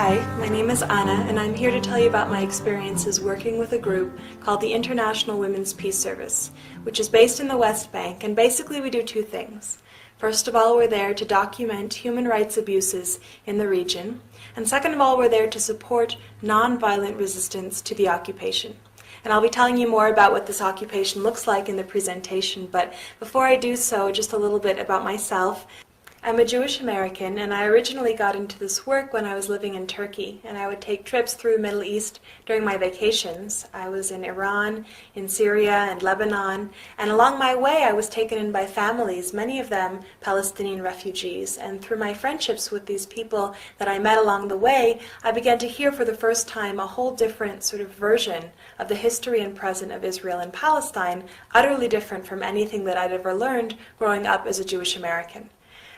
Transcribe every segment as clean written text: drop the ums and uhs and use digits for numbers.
Hi, my name is Anna, and I'm here to tell you about my experiences working with a group called the International Women's Peace Service, which is based in the West Bank, and basically we do two things. First of all, we're there to document human rights abuses in the region, and second of all, we're there to support nonviolent resistance to the occupation. And I'll be telling you more about what this occupation looks like in the presentation, but before I do so, just a little bit about myself. I'm a Jewish American, and I originally got into this work when I was living in Turkey, and I would take trips through the Middle East during my vacations. I was in Iran, in Syria, and Lebanon, and along my way I was taken in by families, many of them Palestinian refugees, and through my friendships with these people that I met along the way, I began to hear for the first time a whole different sort of version of the history and present of Israel and Palestine, utterly different from anything that I'd ever learned growing up as a Jewish American.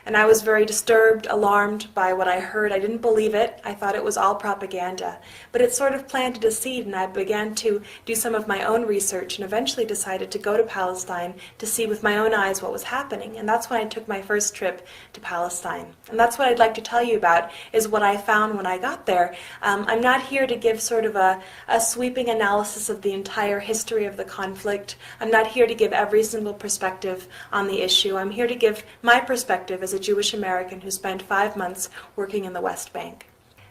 And I was very disturbed, alarmed by what I heard. I didn't believe it. I thought it was all propaganda. But it sort of planted a seed, and I began to do some of my own research and eventually decided to go to Palestine to see with my own eyes what was happening. And that's when I took my first trip to Palestine. And that's what I'd like to tell you about, is what I found when I got there. I'm not here to give sort of a sweeping analysis of the entire history of the conflict. I'm not here to give every single perspective on the issue. I'm here to give my perspective as a Jewish American who spent 5 months working in the West Bank.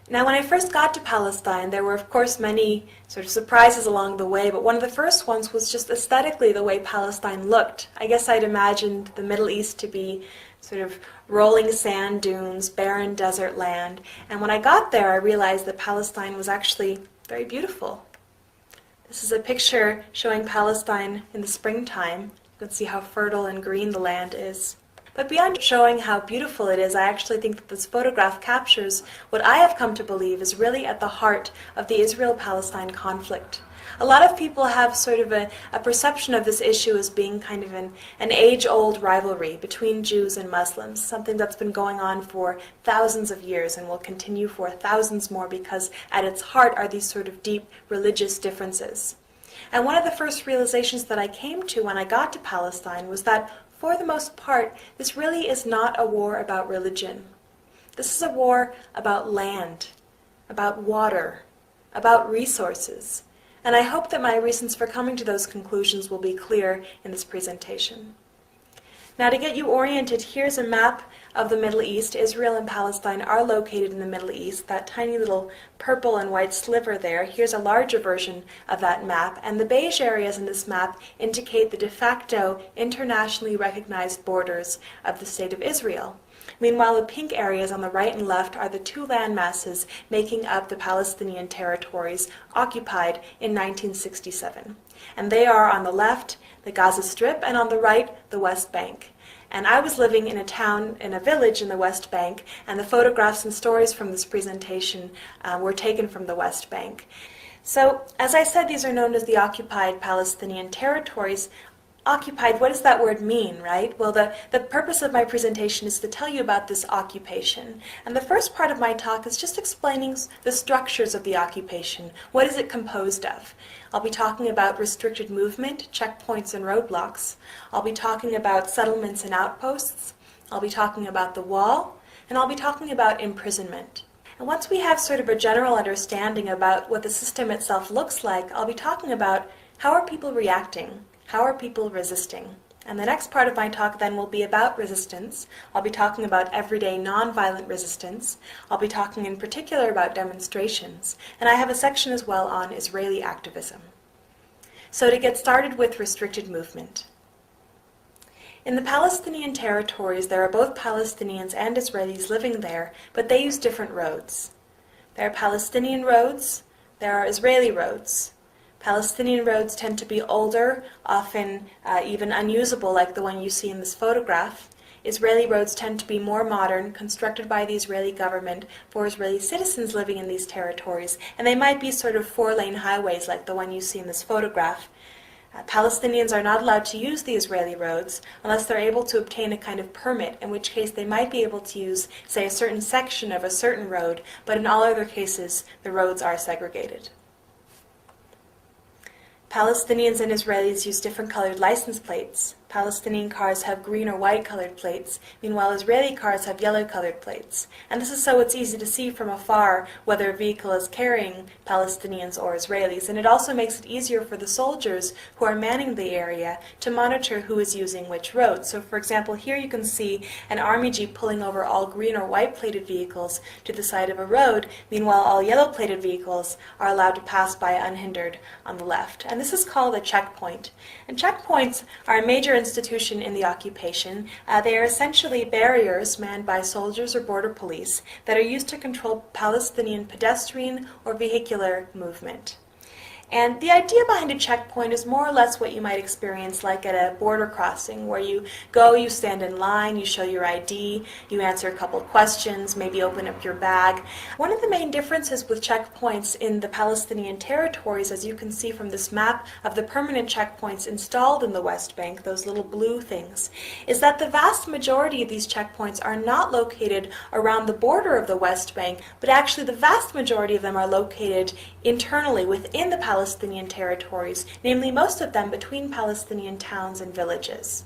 Now, when I first got to Palestine, there were of course many sort of surprises along the way, but one of the first ones was just aesthetically the way Palestine looked. I guess I'd imagined the Middle East to be sort of rolling sand dunes, barren desert land, and when I got there I realized that Palestine was actually very beautiful. This is a picture showing Palestine in the springtime. You can see how fertile and green the land is. But beyond showing how beautiful it is, I actually think that this photograph captures what I have come to believe is really at the heart of the Israel-Palestine conflict. A lot of people have sort of a perception of this issue as being kind of an age-old rivalry between Jews and Muslims, something that's been going on for thousands of years and will continue for thousands more because at its heart are these sort of deep religious differences. And one of the first realizations that I came to when I got to Palestine was that for the most part, this really is not a war about religion. This is a war about land, about water, about resources. And I hope that my reasons for coming to those conclusions will be clear in this presentation. Now, to get you oriented, here's a map of the Middle East. Israel and Palestine are located in the Middle East. That tiny little purple and white sliver there, here's a larger version of that map, and the beige areas in this map indicate the de facto internationally recognized borders of the State of Israel. Meanwhile, the pink areas on the right and left are the two land masses making up the Palestinian territories occupied in 1967. And they are on the left, the Gaza Strip, and on the right, the West Bank. And I was living in a town, in a village in the West Bank, and the photographs and stories from this presentation were taken from the West Bank. So, as I said, these are known as the occupied Palestinian territories. Occupied, what does that word mean, right? Well, the purpose of my presentation is to tell you about this occupation. And the first part of my talk is just explaining the structures of the occupation. What is it composed of? I'll be talking about restricted movement, checkpoints and roadblocks. I'll be talking about settlements and outposts. I'll be talking about the wall. And I'll be talking about imprisonment. And once we have sort of a general understanding about what the system itself looks like, I'll be talking about how are people reacting? How are people resisting? And the next part of my talk then will be about resistance. I'll be talking about everyday nonviolent resistance. I'll be talking in particular about demonstrations. And I have a section as well on Israeli activism. So to get started with restricted movement. In the Palestinian territories, there are both Palestinians and Israelis living there, but they use different roads. There are Palestinian roads, there are Israeli roads. Palestinian roads tend to be older, often even unusable like the one you see in this photograph. Israeli roads tend to be more modern, constructed by the Israeli government for Israeli citizens living in these territories, and they might be sort of 4-lane highways like the one you see in this photograph. Palestinians are not allowed to use the Israeli roads unless they're able to obtain a kind of permit, in which case they might be able to use, say, a certain section of a certain road, but in all other cases the roads are segregated. Palestinians and Israelis use different colored license plates. Palestinian cars have green or white colored plates. Meanwhile, Israeli cars have yellow colored plates. And this is so it's easy to see from afar whether a vehicle is carrying Palestinians or Israelis. And it also makes it easier for the soldiers who are manning the area to monitor who is using which road. So for example, here you can see an army jeep pulling over all green or white plated vehicles to the side of a road. Meanwhile, all yellow plated vehicles are allowed to pass by unhindered on the left. And this is called a checkpoint. And checkpoints are a major institution in the occupation. They are essentially barriers manned by soldiers or border police that are used to control Palestinian pedestrian or vehicular movement. And the idea behind a checkpoint is more or less what you might experience like at a border crossing, where you go, you stand in line, you show your ID, you answer a couple of questions, maybe open up your bag. One of the main differences with checkpoints in the Palestinian territories, as you can see from this map of the permanent checkpoints installed in the West Bank, those little blue things, is that the vast majority of these checkpoints are not located around the border of the West Bank, but actually the vast majority of them are located internally within the Palestinian territories, namely most of them between Palestinian towns and villages.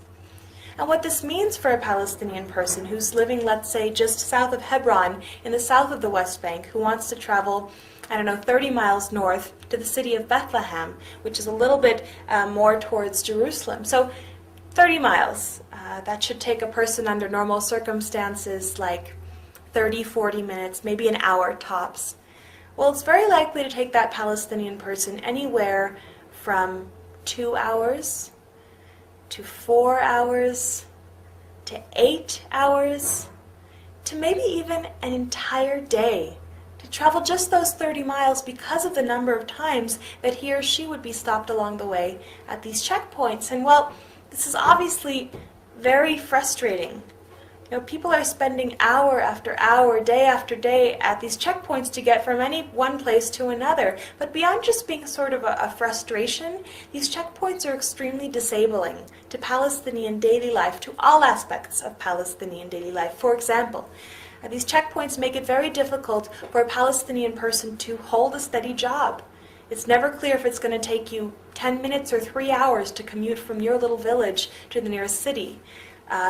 And what this means for a Palestinian person who's living, let's say, just south of Hebron in the south of the West Bank, who wants to travel, 30 miles north to the city of Bethlehem, which is a little bit more towards Jerusalem. So 30 miles, that should take a person under normal circumstances like 30, 40 minutes, maybe an hour tops. Well, it's very likely to take that Palestinian person anywhere from 2 hours to 4 hours to 8 hours to maybe even an entire day to travel just those 30 miles because of the number of times that he or she would be stopped along the way at these checkpoints. And well, this is obviously very frustrating. People are spending hour after hour, day after day at these checkpoints to get from any one place to another. But beyond just being sort of a frustration, these checkpoints are extremely disabling to Palestinian daily life, to all aspects of Palestinian daily life. For example, these checkpoints make it very difficult for a Palestinian person to hold a steady job. It's never clear if it's going to take you 10 minutes or 3 hours to commute from your little village to the nearest city.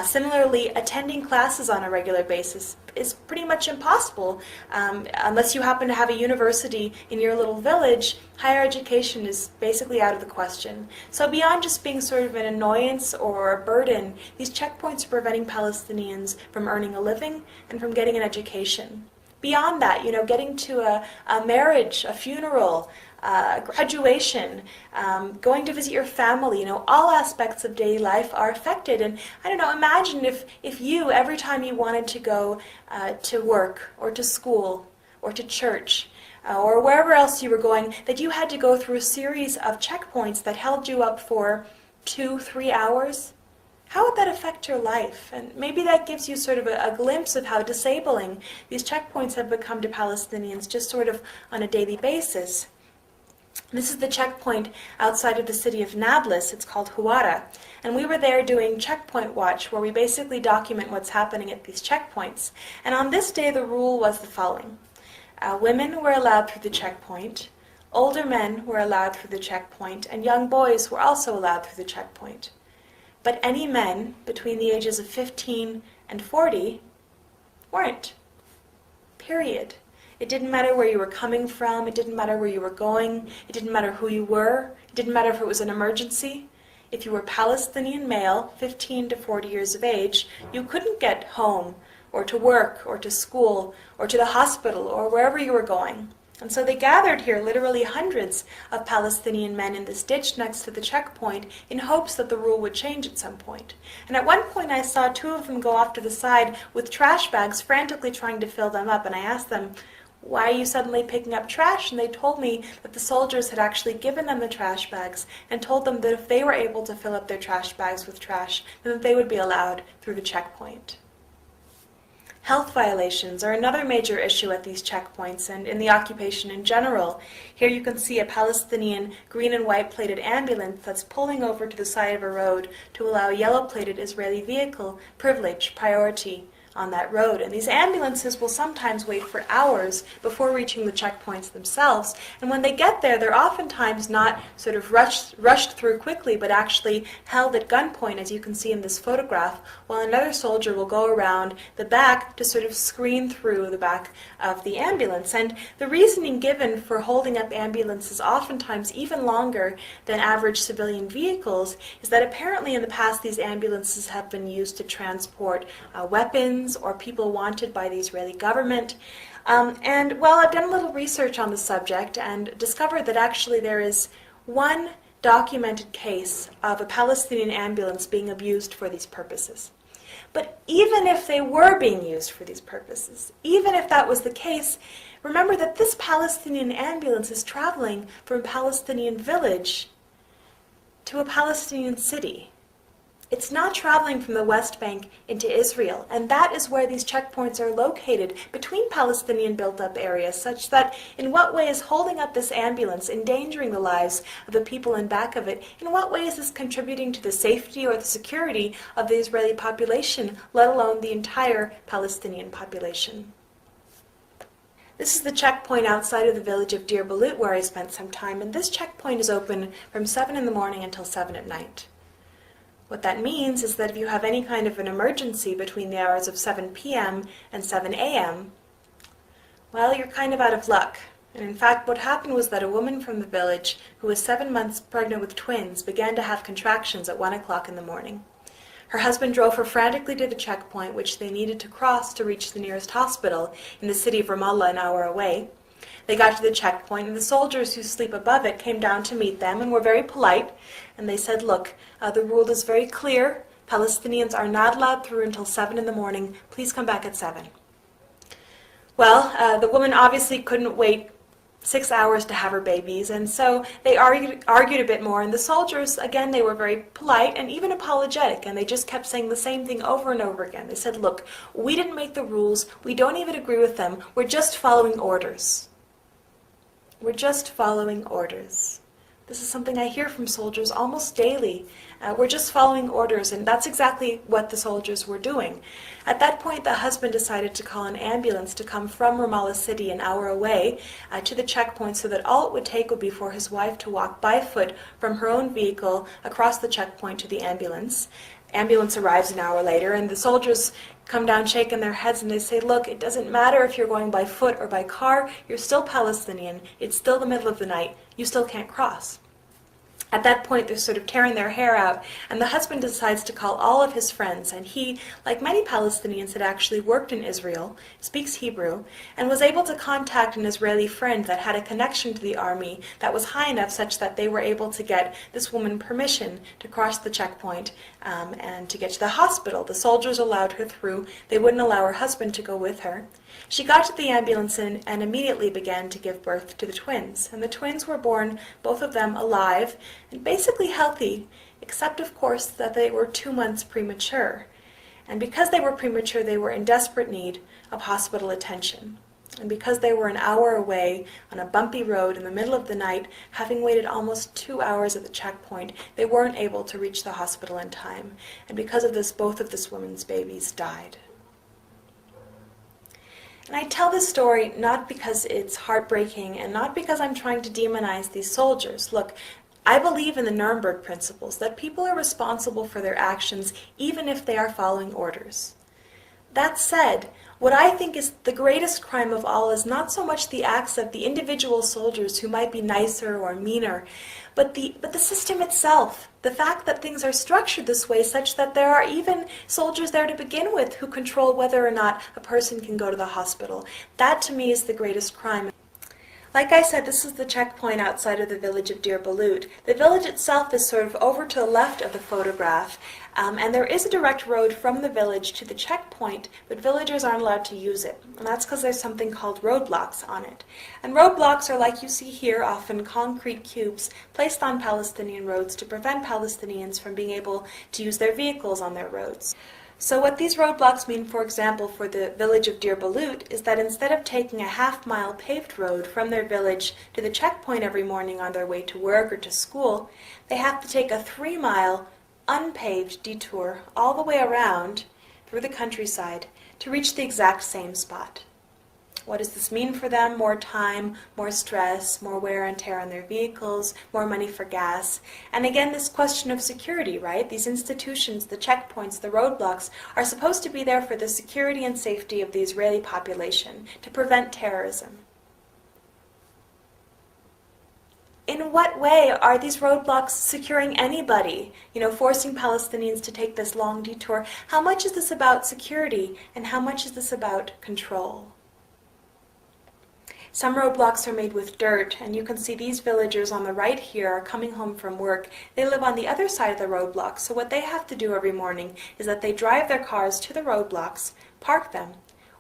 Similarly, attending classes on a regular basis is pretty much impossible. Unless you happen to have a university in your little village, higher education is basically out of the question. So beyond just being sort of an annoyance or a burden, these checkpoints are preventing Palestinians from earning a living and from getting an education. Beyond that, getting to a marriage, a funeral, graduation, going to visit your family, all aspects of daily life are affected. And imagine if you, every time you wanted to go to work or to school or to church or wherever else you were going, that you had to go through a series of checkpoints that held you up for 2-3 hours. How would that affect your life? And maybe that gives you sort of a glimpse of how disabling these checkpoints have become to Palestinians just sort of on a daily basis. This is the checkpoint outside of the city of Nablus. It's called Huwara. And we were there doing checkpoint watch, where we basically document what's happening at these checkpoints. And on this day, the rule was the following. Women were allowed through the checkpoint, older men were allowed through the checkpoint, and young boys were also allowed through the checkpoint. But any men between the ages of 15 and 40 weren't. Period. It didn't matter where you were coming from, it didn't matter where you were going, it didn't matter who you were, it didn't matter if it was an emergency. If you were Palestinian male, 15 to 40 years of age, you couldn't get home or to work or to school or to the hospital or wherever you were going. And so they gathered here, literally hundreds of Palestinian men in this ditch next to the checkpoint in hopes that the rule would change at some point. And at one point I saw 2 of them go off to the side with trash bags, frantically trying to fill them up. And I asked them, "Why are you suddenly picking up trash?" And they told me that the soldiers had actually given them the trash bags and told them that if they were able to fill up their trash bags with trash, then that they would be allowed through the checkpoint. Health violations are another major issue at these checkpoints and in the occupation in general. Here you can see a Palestinian green and white plated ambulance that's pulling over to the side of a road to allow a yellow plated Israeli vehicle priority on that road. And these ambulances will sometimes wait for hours before reaching the checkpoints themselves. And when they get there, they're oftentimes not sort of rushed through quickly, but actually held at gunpoint, as you can see in this photograph, while another soldier will go around the back to sort of screen through the back of the ambulance. And the reasoning given for holding up ambulances oftentimes even longer than average civilian vehicles is that apparently in the past these ambulances have been used to transport weapons or people wanted by the Israeli government. And well, I've done a little research on the subject and discovered that actually there is one documented case of a Palestinian ambulance being abused for these purposes. But even if they were being used for these purposes, even if that was the case, remember that this Palestinian ambulance is traveling from a Palestinian village to a Palestinian city. It's not traveling from the West Bank into Israel, and that is where these checkpoints are located, between Palestinian built-up areas, such that in what way is holding up this ambulance endangering the lives of the people in back of it? In what way is this contributing to the safety or the security of the Israeli population, let alone the entire Palestinian population? This is the checkpoint outside of the village of Deir Balut where I spent some time, and this checkpoint is open from 7 in the morning until 7 at night. What that means is that if you have any kind of an emergency between the hours of 7 p.m. and 7 a.m., well, you're kind of out of luck. And in fact, what happened was that a woman from the village who was 7 months pregnant with twins began to have contractions at 1 o'clock in the morning. Her husband drove her frantically to the checkpoint, which they needed to cross to reach the nearest hospital in the city of Ramallah, an hour away. They got to the checkpoint, and the soldiers who sleep above it came down to meet them and were very polite. And they said, look, the rule is very clear. Palestinians are not allowed through until 7 in the morning. Please come back at 7. Well, the woman obviously couldn't wait 6 hours to have her babies, and so they argued a bit more. And the soldiers, again, they were very polite and even apologetic, and they just kept saying the same thing over and over again. They said, look, we didn't make the rules. We don't even agree with them. We're just following orders. We're just following orders. This is something I hear from soldiers almost daily. We're just following orders, and that's exactly what the soldiers were doing. At that point, the husband decided to call an ambulance to come from Ramallah City, an hour away, to the checkpoint, so that all it would take would be for his wife to walk by foot from her own vehicle across the checkpoint to the ambulance. Ambulance arrives an hour later, and the soldiers come down shaking their heads, and they say, look, it doesn't matter if you're going by foot or by car, you're still Palestinian, it's still the middle of the night, you still can't cross. At that point, they're sort of tearing their hair out, and the husband decides to call all of his friends, and he, like many Palestinians, had actually worked in Israel, speaks Hebrew, and was able to contact an Israeli friend that had a connection to the army that was high enough such that they were able to get this woman permission to cross the checkpoint and to get to the hospital. The soldiers allowed her through. They wouldn't allow her husband to go with her. She got to the ambulance and immediately began to give birth to the twins. And the twins were born, both of them alive and basically healthy, except of course that they were 2 months premature. And because they were premature, they were in desperate need of hospital attention. And because they were an hour away on a bumpy road in the middle of the night, having waited almost 2 hours at the checkpoint, they weren't able to reach the hospital in time. And because of this, both of this woman's babies died. And I tell this story not because it's heartbreaking and not because I'm trying to demonize these soldiers. Look, I believe in the Nuremberg principles, that people are responsible for their actions even if they are following orders. That said, what I think is the greatest crime of all is not so much the acts of the individual soldiers who might be nicer or meaner, but the system itself. The fact that things are structured this way such that there are even soldiers there to begin with who control whether or not a person can go to the hospital. That to me is the greatest crime. Like I said, this is the checkpoint outside of the village of Deir Balut. The village itself is sort of over to the left of the photograph, and there is a direct road from the village to the checkpoint, but villagers aren't allowed to use it. And that's because there's something called roadblocks on it. And roadblocks are, like you see here, often concrete cubes placed on Palestinian roads to prevent Palestinians from being able to use their vehicles on their roads. So what these roadblocks mean, for example, for the village of Deir Balut, is that instead of taking a half-mile paved road from their village to the checkpoint every morning on their way to work or to school, they have to take a 3-mile unpaved detour all the way around through the countryside to reach the exact same spot. What does this mean for them? More time, more stress, more wear and tear on their vehicles, more money for gas. And again, this question of security, right? These institutions, the checkpoints, the roadblocks, are supposed to be there for the security and safety of the Israeli population, to prevent terrorism. In what way are these roadblocks securing anybody? Forcing Palestinians to take this long detour. How much is this about security, and how much is this about control? Some roadblocks are made with dirt, and you can see these villagers on the right here are coming home from work. They live on the other side of the roadblock, so what they have to do every morning is that they drive their cars to the roadblocks, park them,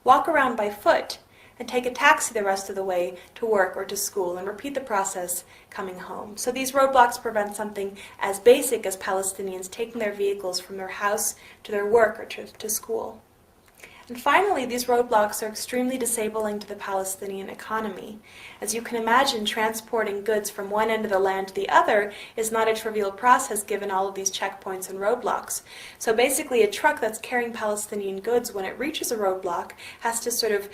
walk around by foot, and take a taxi the rest of the way to work or to school, and repeat the process coming home. So these roadblocks prevent something as basic as Palestinians taking their vehicles from their house to their work or to school. And finally, these roadblocks are extremely disabling to the Palestinian economy. As you can imagine, transporting goods from one end of the land to the other is not a trivial process given all of these checkpoints and roadblocks. So basically, a truck that's carrying Palestinian goods, when it reaches a roadblock, has to sort of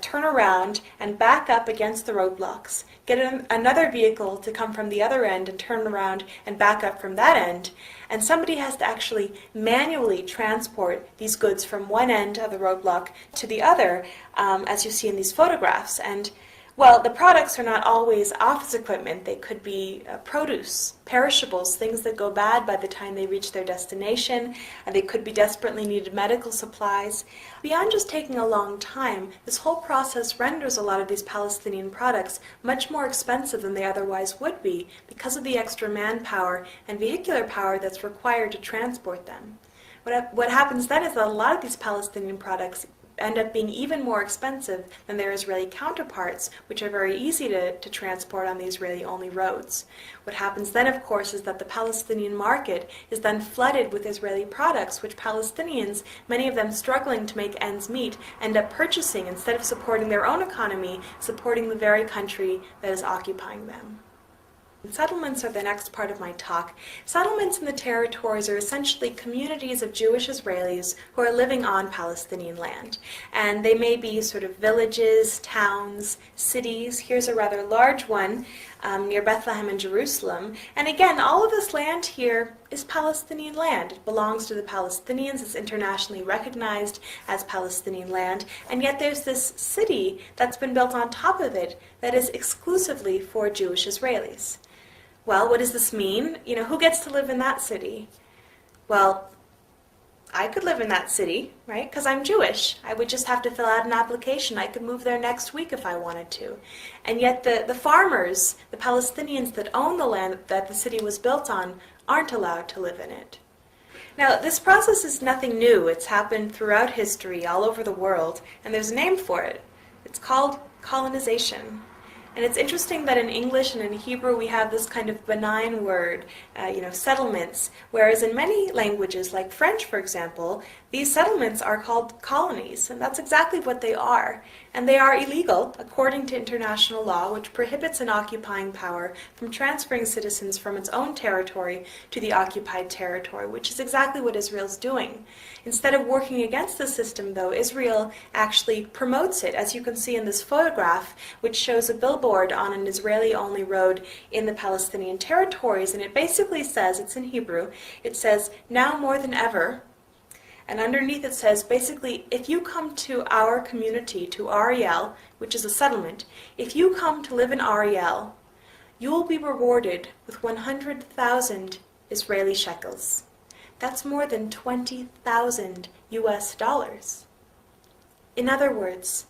turn around and back up against the roadblocks, get another vehicle to come from the other end and turn around and back up from that end. And somebody has to actually manually transport these goods from one end of the roadblock to the other, as you see in these photographs. And, well, the products are not always office equipment. They could be produce, perishables, things that go bad by the time they reach their destination, and they could be desperately needed medical supplies. Beyond just taking a long time, this whole process renders a lot of these Palestinian products much more expensive than they otherwise would be because of the extra manpower and vehicular power that's required to transport them. What happens then is that a lot of these Palestinian products end up being even more expensive than their Israeli counterparts, which are very easy to transport on the Israeli-only roads. What happens then, of course, is that the Palestinian market is then flooded with Israeli products, which Palestinians, many of them struggling to make ends meet, end up purchasing instead of supporting their own economy, supporting the very country that is occupying them. Settlements are the next part of my talk. Settlements in the territories are essentially communities of Jewish Israelis who are living on Palestinian land. And they may be sort of villages, towns, cities. Here's a rather large one near Bethlehem and Jerusalem. And again, all of this land here is Palestinian land. It belongs to the Palestinians. It's internationally recognized as Palestinian land. And yet there's this city that's been built on top of it that is exclusively for Jewish Israelis. Well, what does this mean? Who gets to live in that city? Well, I could live in that city, right? Because I'm Jewish. I would just have to fill out an application. I could move there next week if I wanted to. And yet the farmers, the Palestinians that own the land that the city was built on, aren't allowed to live in it. Now, this process is nothing new. It's happened throughout history, all over the world, and there's a name for it. It's called colonization. And it's interesting that in English and in Hebrew we have this kind of benign word, settlements, whereas in many languages, like French for example, these settlements are called colonies, and that's exactly what they are. And they are illegal according to international law, which prohibits an occupying power from transferring citizens from its own territory to the occupied territory, which is exactly what Israel's doing. Instead of working against the system, though, Israel actually promotes it, as you can see in this photograph, which shows a billboard on an Israeli-only road in the Palestinian territories, and it basically says, it's in Hebrew, it says, "Now more than ever," and underneath it says, basically, if you come to our community, to Ariel, which is a settlement, if you come to live in Ariel, you will be rewarded with 100,000 Israeli shekels. That's more than 20,000 US dollars. In other words,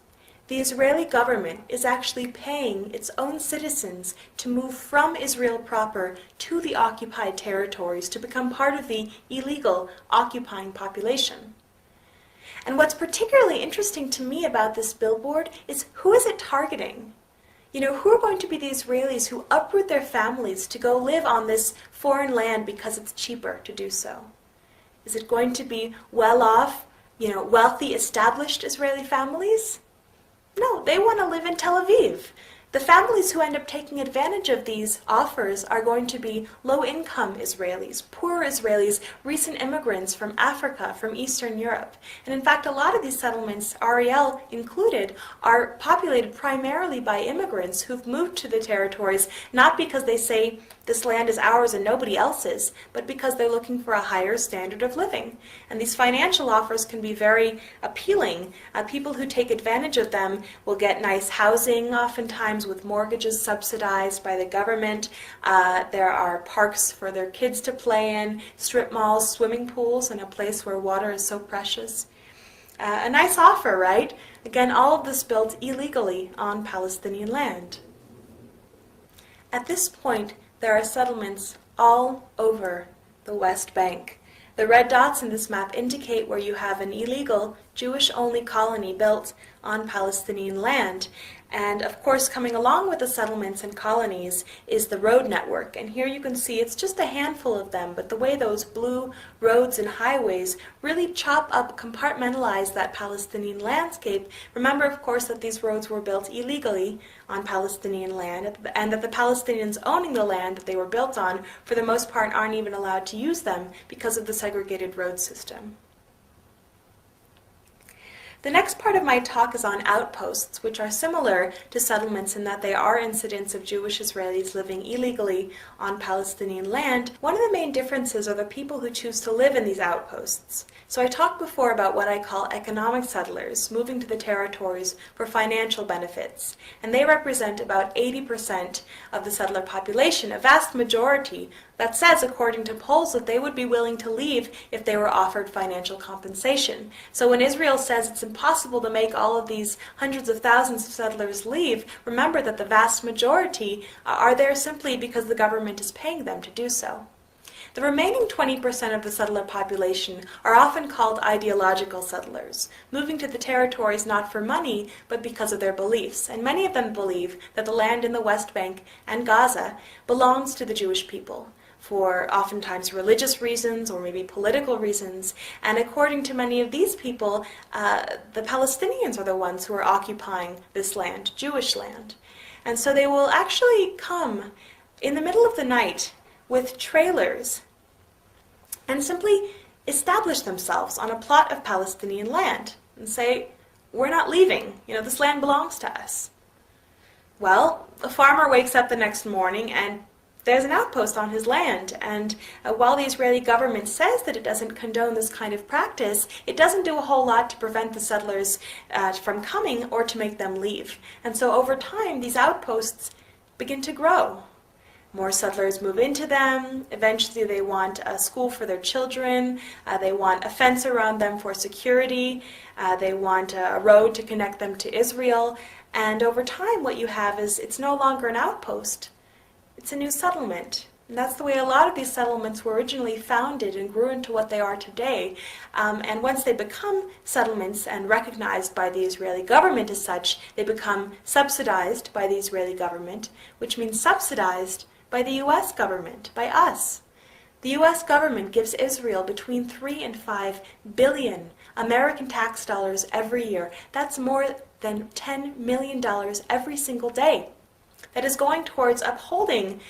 the Israeli government is actually paying its own citizens to move from Israel proper to the occupied territories to become part of the illegal occupying population. And what's particularly interesting to me about this billboard is who is it targeting? Who are going to be the Israelis who uproot their families to go live on this foreign land because it's cheaper to do so? Is it going to be well-off, wealthy, established Israeli families? No, they want to live in Tel Aviv. The families who end up taking advantage of these offers are going to be low-income Israelis, poor Israelis, recent immigrants from Africa, from Eastern Europe. And in fact, a lot of these settlements, Ariel included, are populated primarily by immigrants who've moved to the territories, not because they say this land is ours and nobody else's, but because they're looking for a higher standard of living. And these financial offers can be very appealing. People who take advantage of them will get nice housing, oftentimes with mortgages subsidized by the government. There are parks for their kids to play in, strip malls, swimming pools, and a place where water is so precious. A nice offer, right? Again, all of this built illegally on Palestinian land. At this point, there are settlements all over the West Bank. The red dots in this map indicate where you have an illegal Jewish-only colony built on Palestinian land. And of course, coming along with the settlements and colonies is the road network. And here you can see it's just a handful of them, but the way those blue roads and highways really chop up, compartmentalize that Palestinian landscape. Remember, of course, that these roads were built illegally on Palestinian land, and that the Palestinians owning the land that they were built on, for the most part, aren't even allowed to use them because of the segregated road system. The next part of my talk is on outposts, which are similar to settlements in that they are incidents of Jewish Israelis living illegally on Palestinian land. One of the main differences are the people who choose to live in these outposts. So I talked before about what I call economic settlers, moving to the territories for financial benefits. And they represent about 80% of the settler population, a vast majority that says, according to polls, that they would be willing to leave if they were offered financial compensation. So when Israel says it's impossible to make all of these hundreds of thousands of settlers leave, remember that the vast majority are there simply because the government is paying them to do so. The remaining 20% of the settler population are often called ideological settlers, moving to the territories not for money, but because of their beliefs. And many of them believe that the land in the West Bank and Gaza belongs to the Jewish people, for oftentimes religious reasons or maybe political reasons. And according to many of these people, the Palestinians are the ones who are occupying this land, Jewish land. And so they will actually come in the middle of the night with trailers and simply establish themselves on a plot of Palestinian land and say, we're not leaving, this land belongs to us. Well, a farmer wakes up the next morning and there's an outpost on his land, and while the Israeli government says that it doesn't condone this kind of practice, it doesn't do a whole lot to prevent the settlers from coming or to make them leave. And so over time, these outposts begin to grow. More settlers move into them. Eventually they want a school for their children. They want a fence around them for security. They want a road to connect them to Israel. And over time what you have is it's no longer an outpost. It's a new settlement. And that's the way a lot of these settlements were originally founded and grew into what they are today. And once they become settlements and recognized by the Israeli government as such, they become subsidized by the Israeli government, which means subsidized by the U.S. government, by us. The U.S. government gives Israel between 3 and 5 billion American tax dollars every year. That's more than $10 million every single day. That is going towards upholding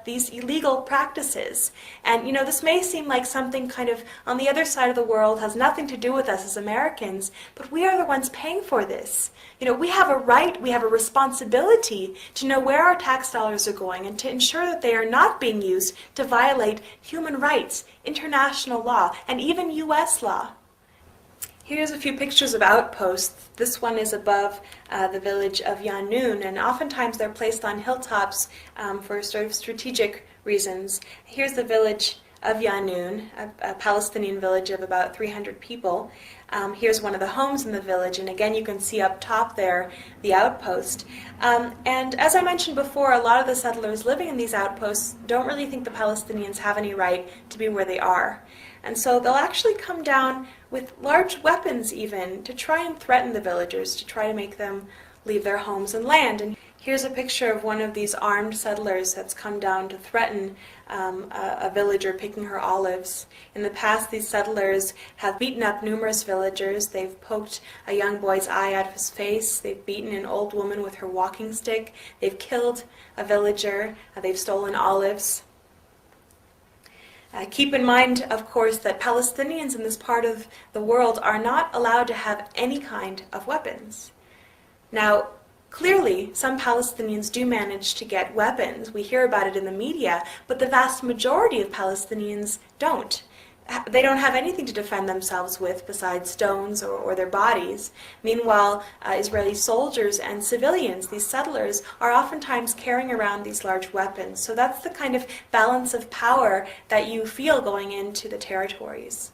these illegal practices. And this may seem like something kind of on the other side of the world, has nothing to do with us as Americans, but we are the ones paying for this. We have a right, we have a responsibility to know where our tax dollars are going and to ensure that they are not being used to violate human rights, international law, and even U.S. law. Here's a few pictures of outposts. This one is above the village of Yanun, and oftentimes they're placed on hilltops for sort of strategic reasons. Here's the village of Yanun, a Palestinian village of about 300 people. Here's one of the homes in the village, and again you can see up top there the outpost. And as I mentioned before, a lot of the settlers living in these outposts don't really think the Palestinians have any right to be where they are. And so they'll actually come down with large weapons even to try and threaten the villagers, to try to make them leave their homes and land. And here's a picture of one of these armed settlers that's come down to threaten a villager picking her olives. In the past, these settlers have beaten up numerous villagers. They've poked a young boy's eye out of his face. They've beaten an old woman with her walking stick. They've killed a villager. They've stolen olives. Keep in mind, of course, that Palestinians in this part of the world are not allowed to have any kind of weapons. Now, clearly, some Palestinians do manage to get weapons. We hear about it in the media, but the vast majority of Palestinians don't. They don't have anything to defend themselves with besides stones or their bodies. Meanwhile, Israeli soldiers and civilians, these settlers, are oftentimes carrying around these large weapons. So that's the kind of balance of power that you feel going into the territories.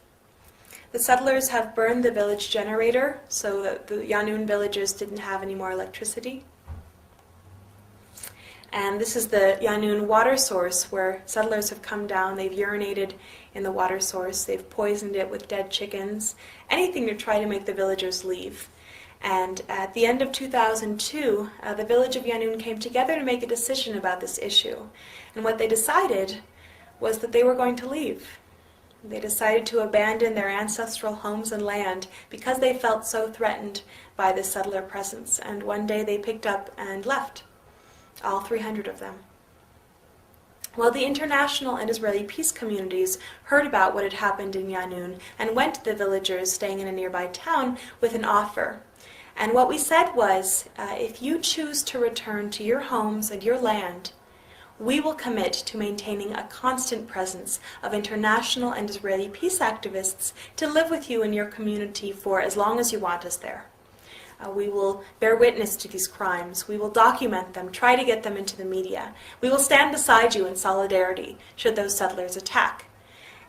The settlers have burned the village generator, so that the Yanun villagers didn't have any more electricity. And this is the Yanun water source where settlers have come down. They've urinated in the water source. They've poisoned it with dead chickens, anything to try to make the villagers leave. And at the end of 2002, the village of Yanun came together to make a decision about this issue. And what they decided was that they were going to leave. They decided to abandon their ancestral homes and land because they felt so threatened by the settler presence. And one day they picked up and left, all 300 of them. Well, the international and Israeli peace communities heard about what had happened in Yanun and went to the villagers staying in a nearby town with an offer. And what we said was, if you choose to return to your homes and your land, we will commit to maintaining a constant presence of international and Israeli peace activists to live with you in your community for as long as you want us there. We will bear witness to these crimes. We will document them, try to get them into the media. We will stand beside you in solidarity should those settlers attack.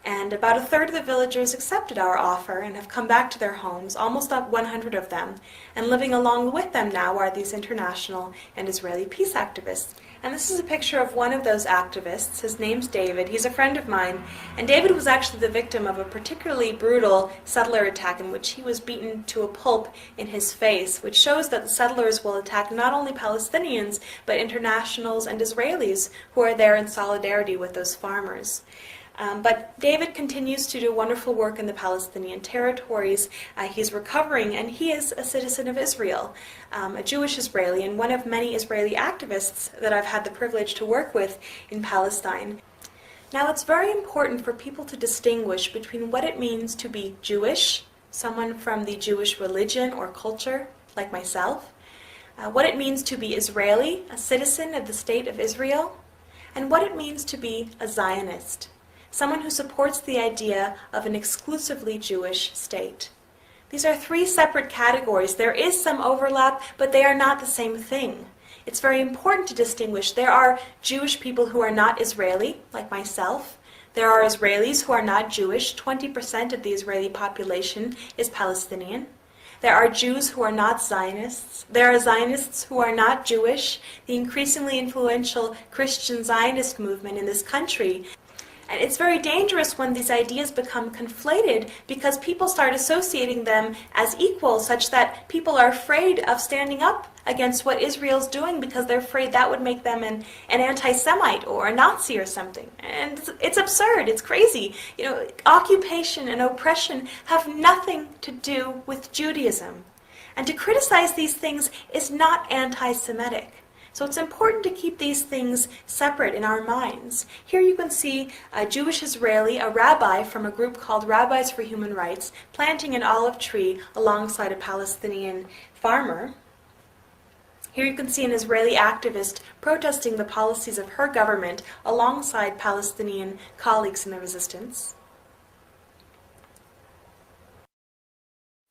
And about a third of the villagers accepted our offer and have come back to their homes, almost up 100 of them. And living along with them now are these international and Israeli peace activists. And this is a picture of one of those activists. His name's David. He's a friend of mine. And David was actually the victim of a particularly brutal settler attack in which he was beaten to a pulp in his face, which shows that the settlers will attack not only Palestinians, but internationals and Israelis who are there in solidarity with those farmers. But David continues to do wonderful work in the Palestinian territories. He's recovering, and he is a citizen of Israel, a Jewish Israeli, and one of many Israeli activists that I've had the privilege to work with in Palestine. Now, it's very important for people to distinguish between what it means to be Jewish, someone from the Jewish religion or culture, like myself, what it means to be Israeli, a citizen of the state of Israel, and what it means to be a Zionist, someone who supports the idea of an exclusively Jewish state. These are three separate categories. There is some overlap, but they are not the same thing. It's very important to distinguish. There are Jewish people who are not Israeli, like myself. There are Israelis who are not Jewish. 20% of the Israeli population is Palestinian. There are Jews who are not Zionists. There are Zionists who are not Jewish. The increasingly influential Christian Zionist movement in this country. And it's very dangerous when these ideas become conflated because people start associating them as equal, such that people are afraid of standing up against what Israel's doing because they're afraid that would make them an anti-Semite or a Nazi or something. And it's absurd, it's crazy. You know, occupation and oppression have nothing to do with Judaism. And to criticize these things is not anti-Semitic. So it's important to keep these things separate in our minds. Here you can see a Jewish Israeli, a rabbi from a group called Rabbis for Human Rights, planting an olive tree alongside a Palestinian farmer. Here you can see an Israeli activist protesting the policies of her government alongside Palestinian colleagues in the resistance.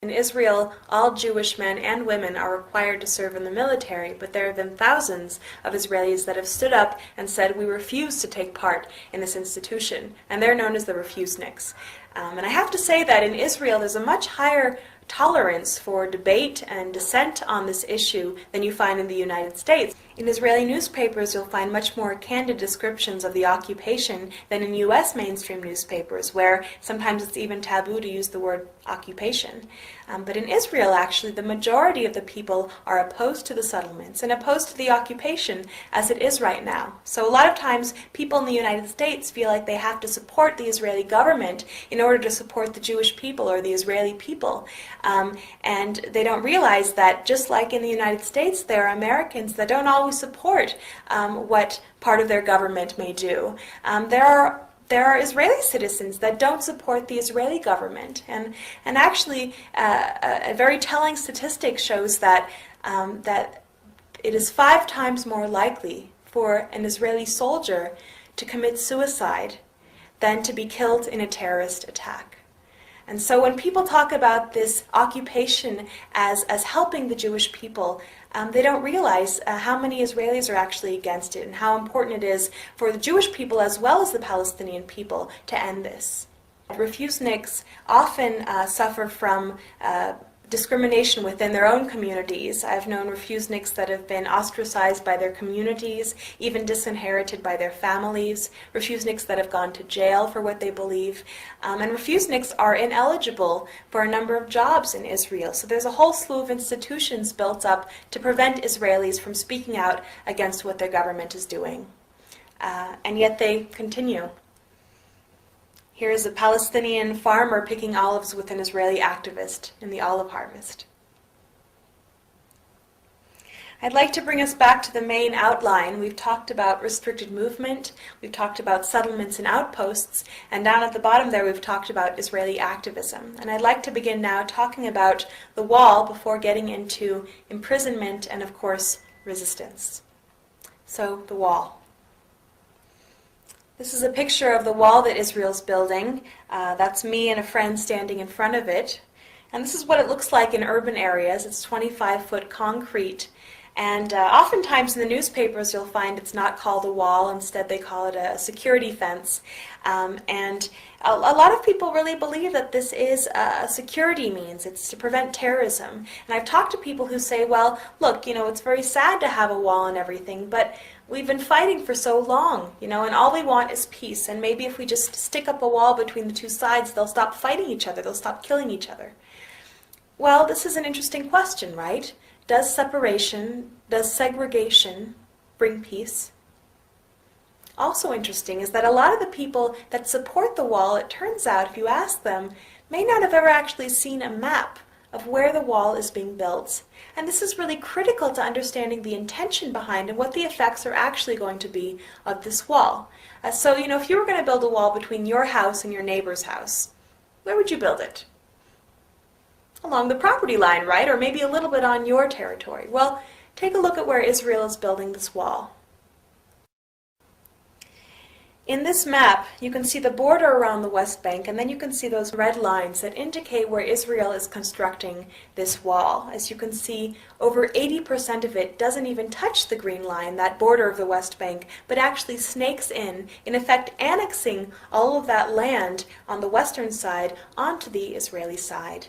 In Israel, all Jewish men and women are required to serve in the military, but there have been thousands of Israelis that have stood up and said, we refuse to take part in this institution, and they're known as the refuseniks. And I have to say that in Israel there's a much higher tolerance for debate and dissent on this issue than you find in the United States. In Israeli newspapers, you'll find much more candid descriptions of the occupation than in U.S. mainstream newspapers, where sometimes it's even taboo to use the word occupation. But in Israel, actually, the majority of the people are opposed to the settlements and opposed to the occupation as it is right now. So a lot of times people in the United States feel like they have to support the Israeli government in order to support the Jewish people or the Israeli people. And they don't realize that just like in the United States, there are Americans that don't always support what part of their government may do. There are Israeli citizens that don't support the Israeli government. And actually, a very telling statistic shows that, that it is 5 times more likely for an Israeli soldier to commit suicide than to be killed in a terrorist attack. And so when people talk about this occupation as helping the Jewish people, they don't realize how many Israelis are actually against it and how important it is for the Jewish people as well as the Palestinian people to end this. Refuseniks often suffer from discrimination within their own communities. I've known refuseniks that have been ostracized by their communities, even disinherited by their families, refuseniks that have gone to jail for what they believe, and refuseniks are ineligible for a number of jobs in Israel. So there's a whole slew of institutions built up to prevent Israelis from speaking out against what their government is doing. And yet they continue. Here's a Palestinian farmer picking olives with an Israeli activist in the olive harvest. I'd like to bring us back to the main outline. We've talked about restricted movement, we've talked about settlements and outposts, and down at the bottom there we've talked about Israeli activism. And I'd like to begin now talking about the wall before getting into imprisonment and, of course, resistance. So, the wall. This is a picture of the wall that Israel's building. That's me and a friend standing in front of it. And this is what it looks like in urban areas. It's 25-foot concrete. And oftentimes in the newspapers you'll find it's not called a wall. Instead they call it a security fence. And a lot of people really believe that this is a security means. It's to prevent terrorism. And I've talked to people who say, well, look, it's very sad to have a wall and everything, but we've been fighting for so long, and all we want is peace. And maybe if we just stick up a wall between the two sides, they'll stop fighting each other. They'll stop killing each other. Well, this is an interesting question, right? Does separation, does segregation bring peace? Also interesting is that a lot of the people that support the wall, it turns out, if you ask them, may not have ever actually seen a map of where the wall is being built. And this is really critical to understanding the intention behind and what the effects are actually going to be of this wall. So, if you were going to build a wall between your house and your neighbor's house, where would you build it? Along the property line, right? Or maybe a little bit on your territory. Well, take a look at where Israel is building this wall. In this map, you can see the border around the West Bank, and then you can see those red lines that indicate where Israel is constructing this wall. As you can see, over 80% of it doesn't even touch the green line, that border of the West Bank, but actually snakes in effect annexing all of that land on the western side onto the Israeli side.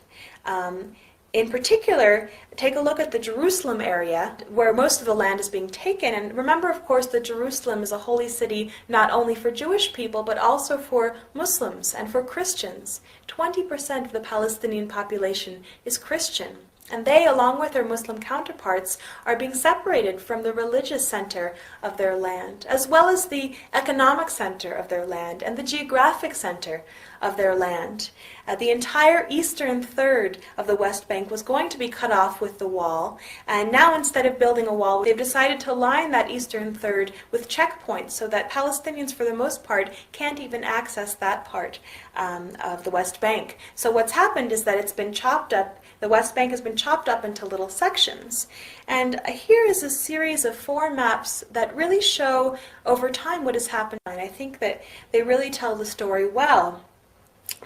In particular, take a look at the Jerusalem area, where most of the land is being taken. And remember, of course, that Jerusalem is a holy city not only for Jewish people, but also for Muslims and for Christians. 20% of the Palestinian population is Christian. And they, along with their Muslim counterparts, are being separated from the religious center of their land, as well as the economic center of their land and the geographic center of their land. The entire eastern third of the West Bank was going to be cut off with the wall, and now instead of building a wall, they've decided to line that eastern third with checkpoints so that Palestinians, for the most part, can't even access that part of the West Bank. So what's happened is that it's been chopped up. The West Bank has been chopped up into little sections. And here is a series of 4 maps that really show over time what has happened. And I think that they really tell the story well.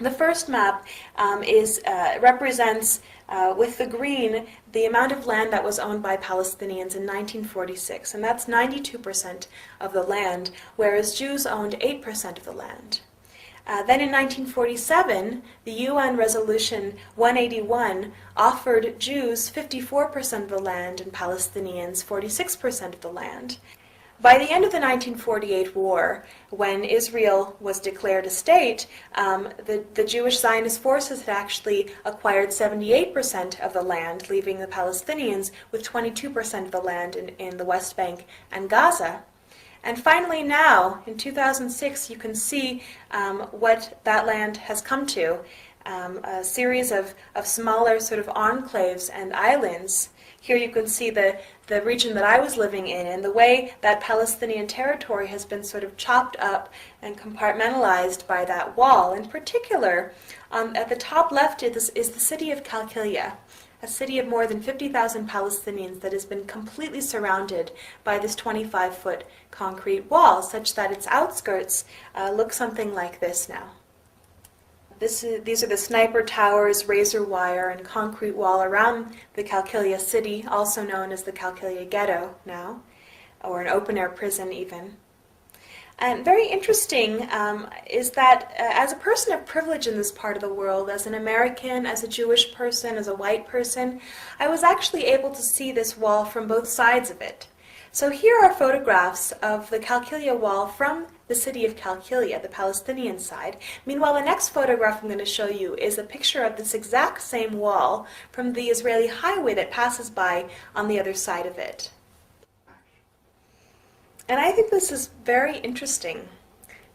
The first map represents, with the green, the amount of land that was owned by Palestinians in 1946, and that's 92% of the land, whereas Jews owned 8% of the land. Then in 1947, the UN Resolution 181 offered Jews 54% of the land and Palestinians 46% of the land. By the end of the 1948 war, when Israel was declared a state, the Jewish Zionist forces had actually acquired 78% of the land, leaving the Palestinians with 22% of the land in the West Bank and Gaza. And finally now, in 2006, you can see what that land has come to, a series of smaller sort of enclaves and islands. Here you can see the region that I was living in, and the way that Palestinian territory has been sort of chopped up and compartmentalized by that wall. In particular, at the top left is the city of Qalqilia, a city of more than 50,000 Palestinians that has been completely surrounded by this 25-foot concrete wall, such that its outskirts look something like this now. These are the sniper towers, razor wire, and concrete wall around the Qalqilia city, also known as the Qalqilia ghetto now, or an open-air prison even. And very interesting is that as a person of privilege in this part of the world, as an American, as a Jewish person, as a white person, I was actually able to see this wall from both sides of it. So here are photographs of the Qalqilia wall from the city of Qalqilia, the Palestinian side. Meanwhile, the next photograph I'm going to show you is a picture of this exact same wall from the Israeli highway that passes by on the other side of it. And I think this is very interesting.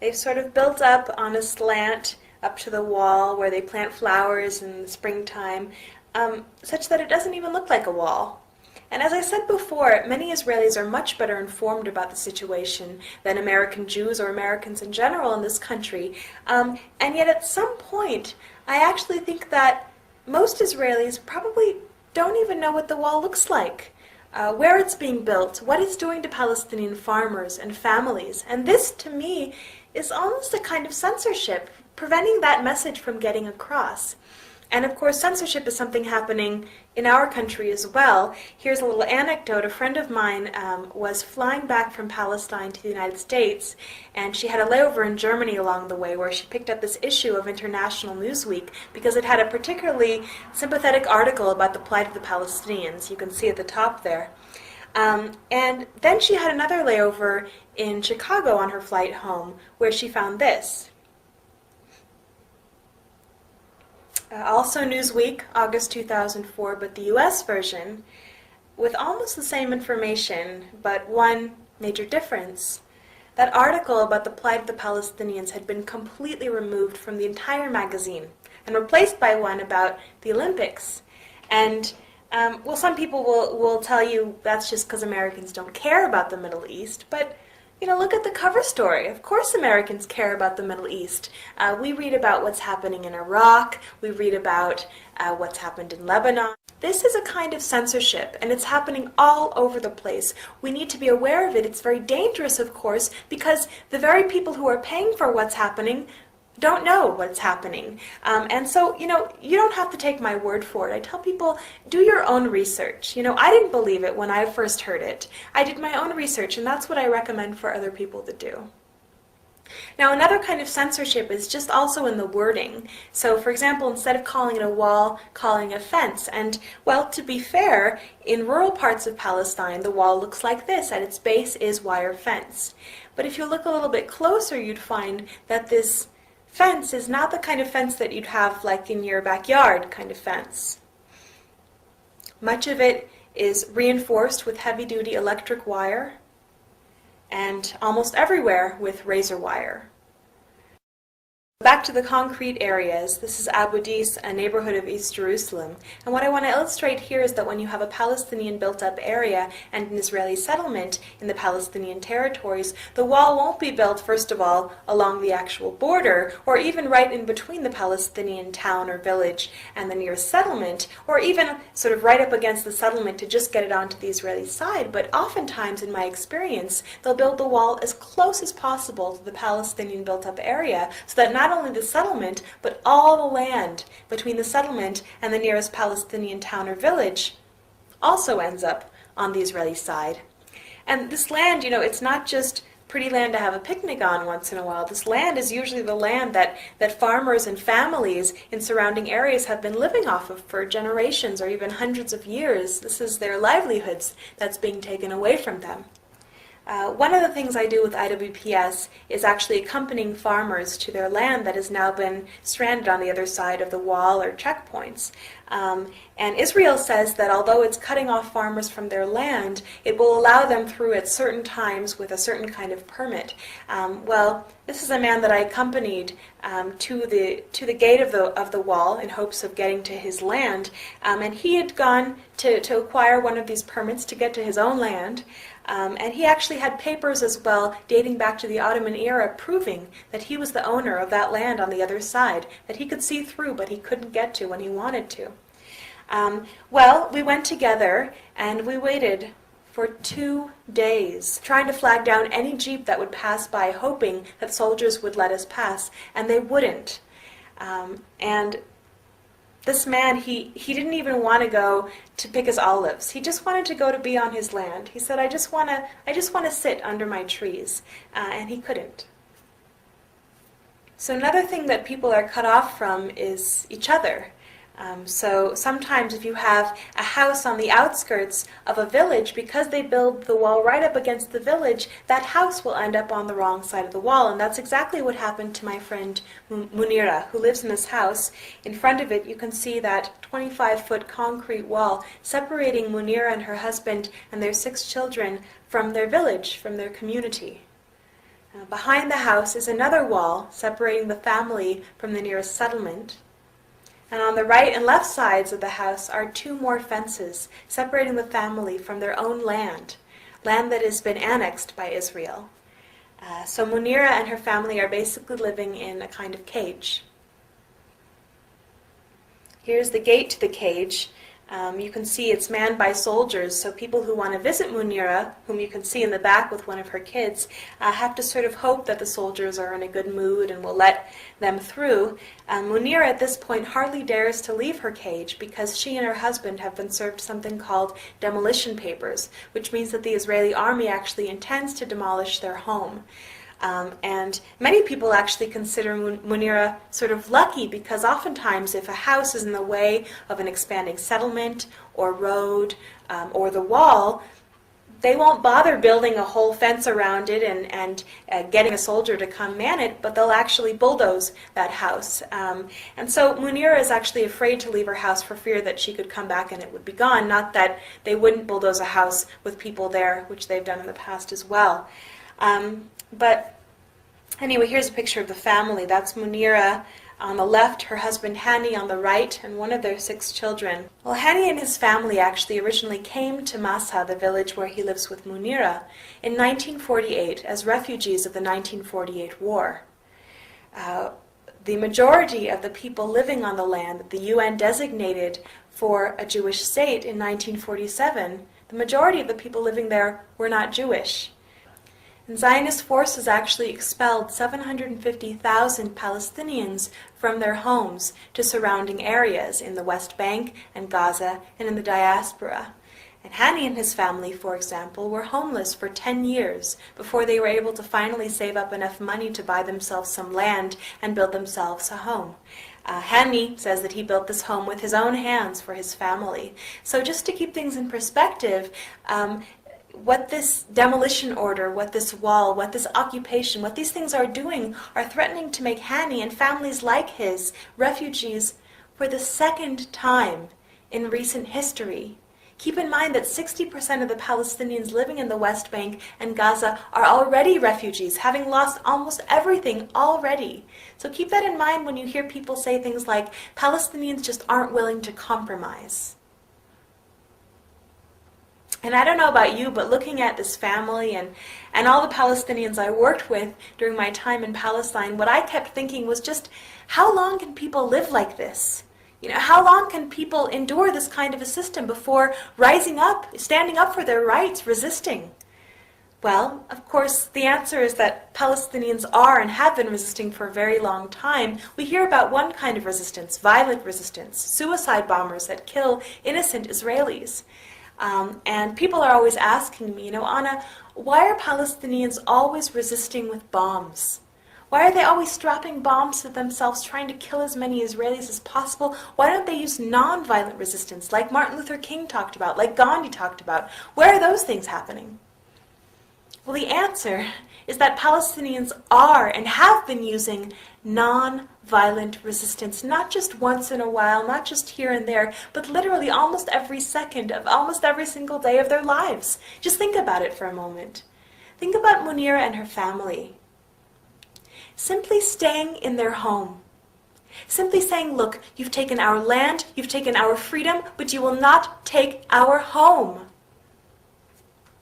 They've sort of built up on a slant up to the wall where they plant flowers in the springtime, such that it doesn't even look like a wall. And as I said before, many Israelis are much better informed about the situation than American Jews or Americans in general in this country. And yet at some point, I actually think that most Israelis probably don't even know what the wall looks like, where it's being built, what it's doing to Palestinian farmers and families. And this, to me, is almost a kind of censorship, preventing that message from getting across. And of course, censorship is something happening in our country as well. Here's a little anecdote. A friend of mine was flying back from Palestine to the United States, and she had a layover in Germany along the way where she picked up this issue of International Newsweek because it had a particularly sympathetic article about the plight of the Palestinians. You can see at the top there. And then she had another layover in Chicago on her flight home where she found this. Also Newsweek, August 2004, but the US version, with almost the same information, but one major difference. That article about the plight of the Palestinians had been completely removed from the entire magazine and replaced by one about the Olympics. And, well, some people will tell you that's just because Americans don't care about the Middle East, but you know, look at the cover story. Of course Americans care about the Middle East. We read about what's happening in Iraq. We read about what's happened in Lebanon. This is a kind of censorship, and it's happening all over the place. We need to be aware of it. It's very dangerous, of course, because the very people who are paying for what's happening don't know what's happening. And so, you know, you don't have to take my word for it. I tell people, do your own research. You know, I didn't believe it when I first heard it. I did my own research, and that's what I recommend for other people to do. Now, another kind of censorship is just also in the wording. So, for example, instead of calling it a wall, calling it a fence. And, well, to be fair, in rural parts of Palestine, the wall looks like this. At its base is wire fence. But if you look a little bit closer, you'd find that this fence is not the kind of fence that you'd have like in your backyard kind of fence. Much of it is reinforced with heavy-duty electric wire and almost everywhere with razor wire. Back to the concrete areas. This is Abu Dis, a neighborhood of East Jerusalem. And what I want to illustrate here is that when you have a Palestinian built-up area and an Israeli settlement in the Palestinian territories, the wall won't be built, first of all, along the actual border, or even right in between the Palestinian town or village and the nearest settlement, or even sort of right up against the settlement to just get it onto the Israeli side. But oftentimes, in my experience, they'll build the wall as close as possible to the Palestinian built-up area so that not only the settlement, but all the land between the settlement and the nearest Palestinian town or village also ends up on the Israeli side. And this land, you know, it's not just pretty land to have a picnic on once in a while. This land is usually the land that farmers and families in surrounding areas have been living off of for generations or even hundreds of years. This is their livelihoods that's being taken away from them. One of the things I do with IWPS is actually accompanying farmers to their land that has now been stranded on the other side of the wall or checkpoints. And Israel says that although it's cutting off farmers from their land, it will allow them through at certain times with a certain kind of permit. Well, this is a man that I accompanied to the gate of the wall in hopes of getting to his land, and he had gone to acquire one of these permits to get to his own land. And he actually had papers as well dating back to the Ottoman era proving that he was the owner of that land on the other side, that he could see through but he couldn't get to when he wanted to. Well, we went together and we waited for 2 days, trying to flag down any jeep that would pass by, hoping that soldiers would let us pass, and they wouldn't. And this man, he didn't even want to go to pick his olives. He just wanted to go to be on his land. He said, I just want to sit under my trees, and he couldn't. So another thing that people are cut off from is each other. So sometimes if you have a house on the outskirts of a village, because they build the wall right up against the village, that house will end up on the wrong side of the wall. And that's exactly what happened to my friend Munira, who lives in this house. In front of it, you can see that 25-foot concrete wall separating Munira and her husband and their 6 children from their village, from their community. Behind the house is another wall separating the family from the nearest settlement. And on the right and left sides of the house are 2 more fences separating the family from their own land that has been annexed by Israel. So Munira and her family are basically living in a kind of cage. Here's the gate to the cage. You can see it's manned by soldiers, so people who want to visit Munira, whom you can see in the back with one of her kids, have to sort of hope that the soldiers are in a good mood and will let them through. Munira at this point hardly dares to leave her cage because she and her husband have been served something called demolition papers, which means that the Israeli army actually intends to demolish their home. And many people actually consider Munira sort of lucky because oftentimes if a house is in the way of an expanding settlement or road or the wall, they won't bother building a whole fence around it and getting a soldier to come man it, but they'll actually bulldoze that house. And so Munira is actually afraid to leave her house for fear that she could come back and it would be gone, not that they wouldn't bulldoze a house with people there, which they've done in the past as well. But anyway, here's a picture of the family. That's Munira on the left, her husband Hani on the right, and one of their 6 children. Well, Hani and his family actually originally came to Massa, the village where he lives with Munira, in 1948 as refugees of the 1948 war. The majority of the people living on the land that the UN designated for a Jewish state in 1947, the majority of the people living there were not Jewish. And Zionist forces actually expelled 750,000 Palestinians from their homes to surrounding areas in the West Bank and Gaza and in the diaspora. And Hani and his family, for example, were homeless for 10 years before they were able to finally save up enough money to buy themselves some land and build themselves a home. Hani says that he built this home with his own hands for his family. So just to keep things in perspective, what this demolition order, what this wall, what this occupation, what these things are doing are threatening to make Hani and families like his refugees for the 2nd time in recent history. Keep in mind that 60% of the Palestinians living in the West Bank and Gaza are already refugees, having lost almost everything already. So keep that in mind when you hear people say things like, Palestinians just aren't willing to compromise. And I don't know about you, but looking at this family and all the Palestinians I worked with during my time in Palestine, what I kept thinking was just, how long can people live like this? You know, how long can people endure this kind of a system before rising up, standing up for their rights, resisting? Well, of course, the answer is that Palestinians are and have been resisting for a very long time. We hear about one kind of resistance, violent resistance, suicide bombers that kill innocent Israelis. And people are always asking me, Anna, why are Palestinians always resisting with bombs? Why are they always strapping bombs to themselves, trying to kill as many Israelis as possible? Why don't they use non-violent resistance, like Martin Luther King talked about, like Gandhi talked about? Where are those things happening? Well, the answer is that Palestinians are and have been using non-violent resistance, not just once in a while, not just here and there, but literally almost every second of almost every single day of their lives. Just think about it for a moment. Think about Munira and her family. Simply staying in their home. Simply saying, look, you've taken our land, you've taken our freedom, but you will not take our home,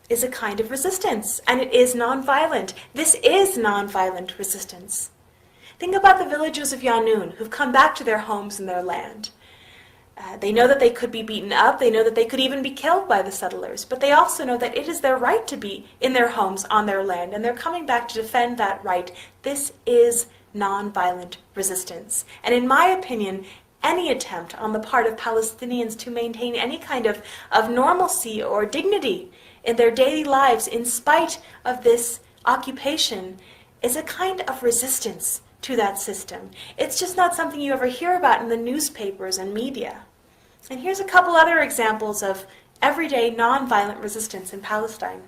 is a kind of resistance, and it is nonviolent. This is nonviolent resistance. Think about the villagers of Yanun who've come back to their homes and their land. They know that they could be beaten up, they know that they could even be killed by the settlers, but they also know that it is their right to be in their homes on their land, and they're coming back to defend that right. This is nonviolent resistance. And in my opinion, any attempt on the part of Palestinians to maintain any kind of normalcy or dignity in their daily lives in spite of this occupation is a kind of resistance to that system. It's just not something you ever hear about in the newspapers and media. And here's a couple other examples of everyday nonviolent resistance in Palestine.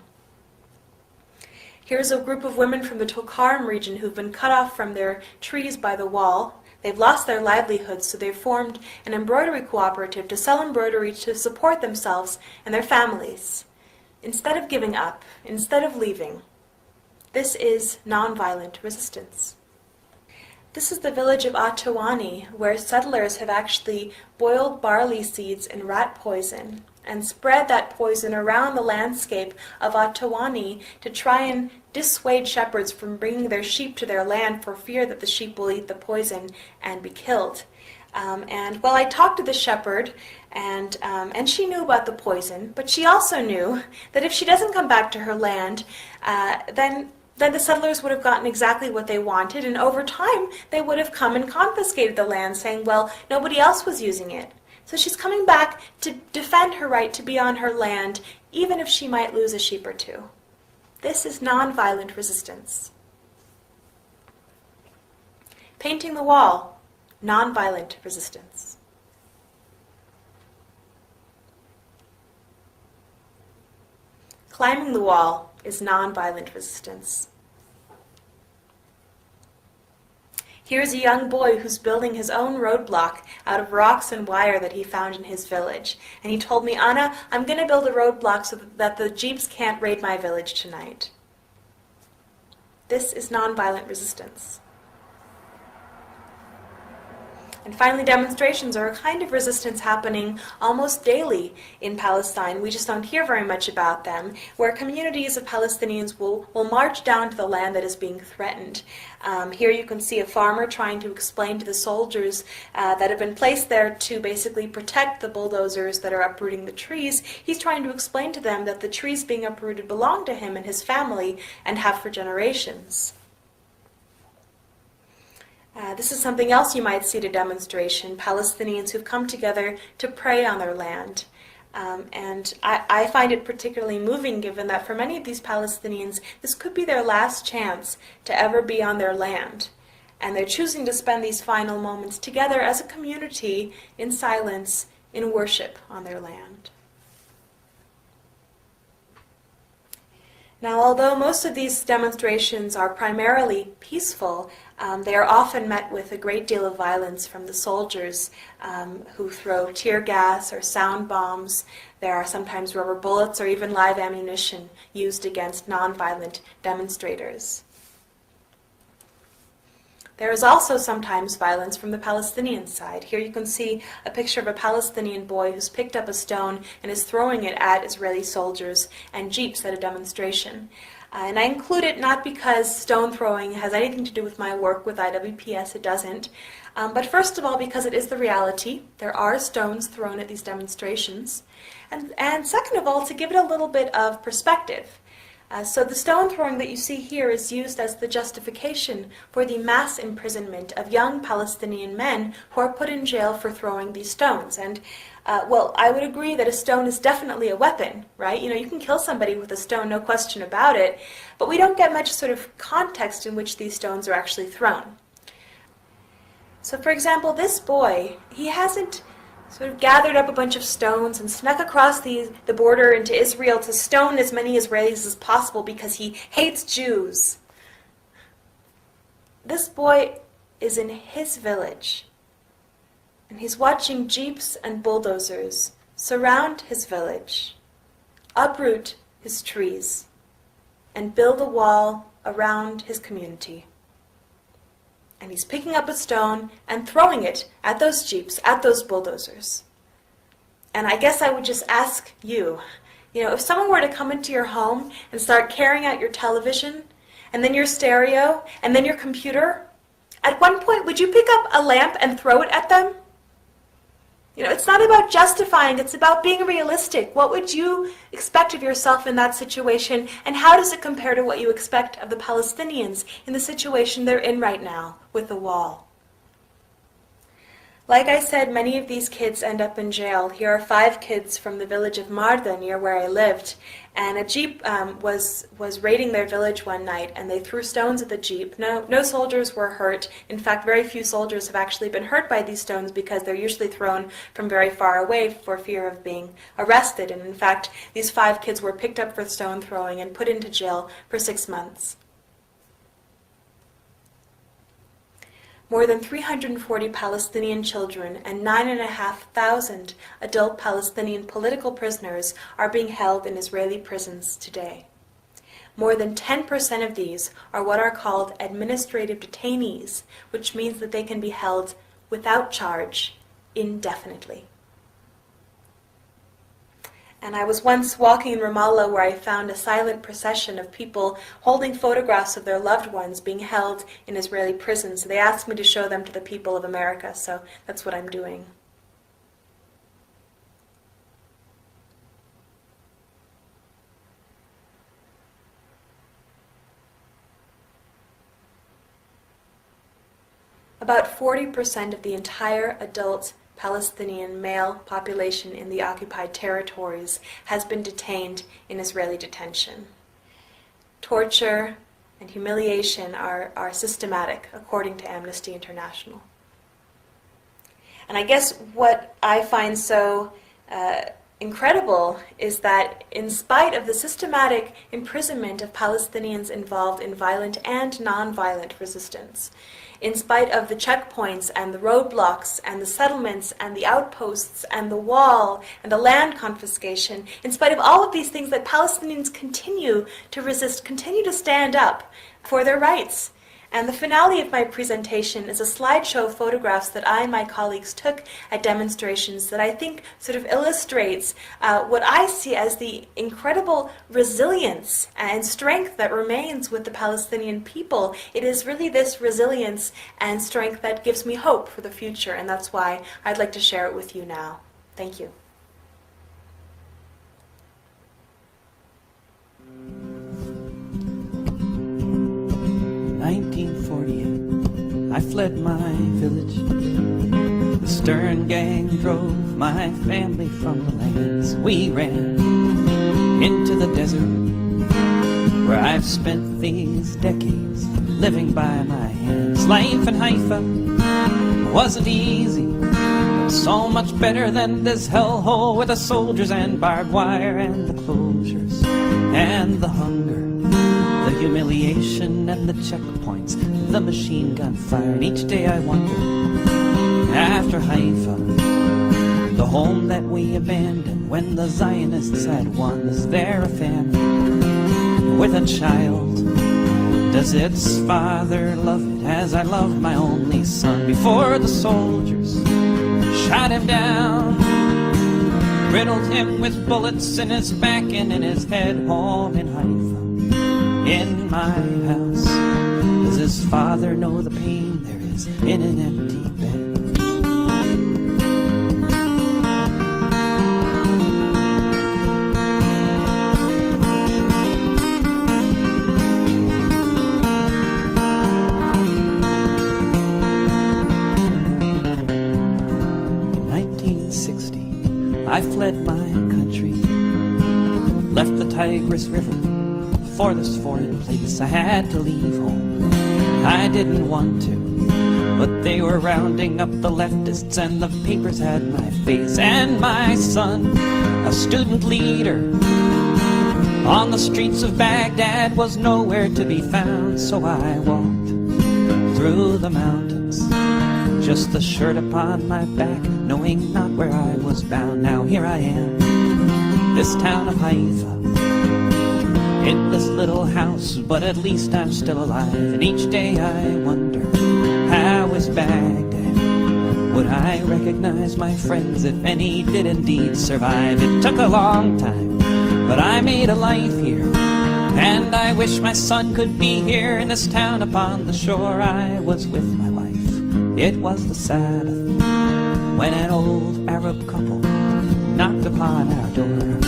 Here's a group of women from the Tulkarm region who've been cut off from their trees by the wall. They've lost their livelihoods, so they've formed an embroidery cooperative to sell embroidery to support themselves and their families. Instead of giving up, instead of leaving, this is nonviolent resistance. This is the village of Atawani, where settlers have actually boiled barley seeds in rat poison and spread that poison around the landscape of Atawani to try and dissuade shepherds from bringing their sheep to their land for fear that the sheep will eat the poison and be killed. Well, I talked to the shepherd, and she knew about the poison, but she also knew that if she doesn't come back to her land, then the settlers would have gotten exactly what they wanted, and over time they would have come and confiscated the land, saying, well, nobody else was using it. So she's coming back to defend her right to be on her land, even if she might lose a sheep or two. This is nonviolent resistance. Painting the wall, nonviolent resistance. Climbing the wall is nonviolent resistance. Here's a young boy who's building his own roadblock out of rocks and wire that he found in his village. And he told me, Anna, I'm going to build a roadblock so that the jeeps can't raid my village tonight. This is nonviolent resistance. And finally, demonstrations are a kind of resistance happening almost daily in Palestine. We just don't hear very much about them, where communities of Palestinians will march down to the land that is being threatened. Here you can see a farmer trying to explain to the soldiers that have been placed there to basically protect the bulldozers that are uprooting the trees. He's trying to explain to them that the trees being uprooted belong to him and his family and have for generations. This is something else you might see at a demonstration, Palestinians who've come together to pray on their land. And I find it particularly moving, given that for many of these Palestinians, this could be their last chance to ever be on their land. And they're choosing to spend these final moments together as a community, in silence, in worship on their land. Now, although most of these demonstrations are primarily peaceful, they are often met with a great deal of violence from the soldiers who throw tear gas or sound bombs. There are sometimes rubber bullets or even live ammunition used against nonviolent demonstrators. There is also sometimes violence from the Palestinian side. Here you can see a picture of a Palestinian boy who's picked up a stone and is throwing it at Israeli soldiers and jeeps at a demonstration. And I include it not because stone throwing has anything to do with my work with IWPS, it doesn't, but first of all because it is the reality. There are stones thrown at these demonstrations. And second of all, to give it a little bit of perspective. So the stone throwing that you see here is used as the justification for the mass imprisonment of young Palestinian men who are put in jail for throwing these stones. And well, I would agree that a stone is definitely a weapon, right? You know, you can kill somebody with a stone, no question about it, but we don't get much sort of context in which these stones are actually thrown. So for example, this boy, he hasn't sort of gathered up a bunch of stones and snuck across the border into Israel to stone as many Israelis as possible because he hates Jews. This boy is in his village, and he's watching jeeps and bulldozers surround his village, uproot his trees, and build a wall around his community. And he's picking up a stone and throwing it at those jeeps, at those bulldozers. And I guess I would just ask you, if someone were to come into your home and start carrying out your television, and then your stereo, and then your computer, at one point, would you pick up a lamp and throw it at them? It's not about justifying, it's about being realistic. What would you expect of yourself in that situation, and how does it compare to what you expect of the Palestinians in the situation they're in right now with the wall? Like I said, many of these kids end up in jail. Here are 5 kids from the village of Marda, near where I lived, and a jeep was raiding their village one night, and they threw stones at the jeep. No soldiers were hurt. In fact, very few soldiers have actually been hurt by these stones because they're usually thrown from very far away for fear of being arrested. And in fact, these 5 kids were picked up for stone throwing and put into jail for 6 months. More than 340 Palestinian children and 9,500 adult Palestinian political prisoners are being held in Israeli prisons today. More than 10% of these are what are called administrative detainees, which means that they can be held without charge indefinitely. And I was once walking in Ramallah where I found a silent procession of people holding photographs of their loved ones being held in Israeli prisons. They asked me to show them to the people of America, so that's what I'm doing. About 40% of the entire adult Palestinian male population in the occupied territories has been detained in Israeli detention. Torture and humiliation are systematic, according to Amnesty International. And I guess what I find so incredible is that in spite of the systematic imprisonment of Palestinians involved in violent and non-violent resistance, in spite of the checkpoints and the roadblocks and the settlements and the outposts and the wall and the land confiscation, in spite of all of these things, that Palestinians continue to resist, continue to stand up for their rights. And the finale of my presentation is a slideshow of photographs that I and my colleagues took at demonstrations that I think sort of illustrates what I see as the incredible resilience and strength that remains with the Palestinian people. It is really this resilience and strength that gives me hope for the future, and that's why I'd like to share it with you now. Thank you. I fled my village. The Stern gang drove my family from the lands. We ran into the desert where I've spent these decades living by my hands. Life in Haifa wasn't easy, but so much better than this hellhole with the soldiers and barbed wire and the closures and the hunger, the humiliation and the checkpoints, the machine gun fire. And each day I wonder, after Haifa, the home that we abandoned when the Zionists had won, is there a family with a child? Does its father love it as I love my only son? Before the soldiers shot him down, riddled him with bullets in his back and in his head, home in Haifa, in my house. Does his father know the pain there is in an empty bed? In 1960, I fled my country, left the Tigris River for this foreign place. I had to leave home, I didn't want to, But they were rounding up the leftists, and the papers had my face. And my son, a student leader, on the streets of Baghdad was nowhere to be found. So I walked through the mountains, just the shirt upon my back, knowing not where I was bound. Now here I am, this town of Haifa, in this little house, but at least I'm still alive. And each day I wonder, how is Baghdad? Would I recognize my friends if any did indeed survive? It took a long time, but I made a life here, and I wish my son could be here in this town upon the shore. I was with my wife, it was the Sabbath, when an old Arab couple knocked upon our door.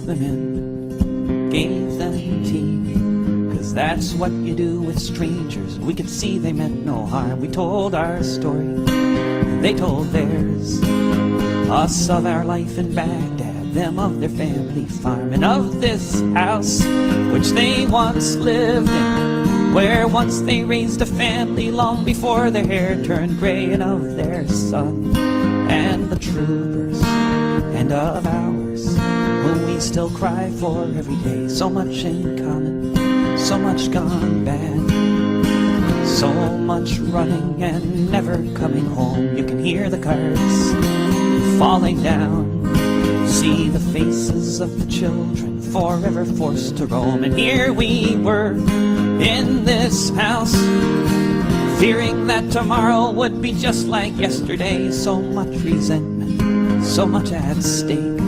Them in, gave them tea, 'cause that's what you do with strangers. We could see they meant no harm. We told our story, they told theirs, us of our life in Baghdad, them of their family farm, and of this house which they once lived in, where once they raised a family long before their hair turned gray, and of their son and the troopers, and of ours, whom we still cry for every day. So much in common, so much gone bad, so much running and never coming home. You can hear the cars falling down, see the faces of the children forever forced to roam. And here we were in this house, fearing that tomorrow would be just like yesterday. So much resentment, so much at stake,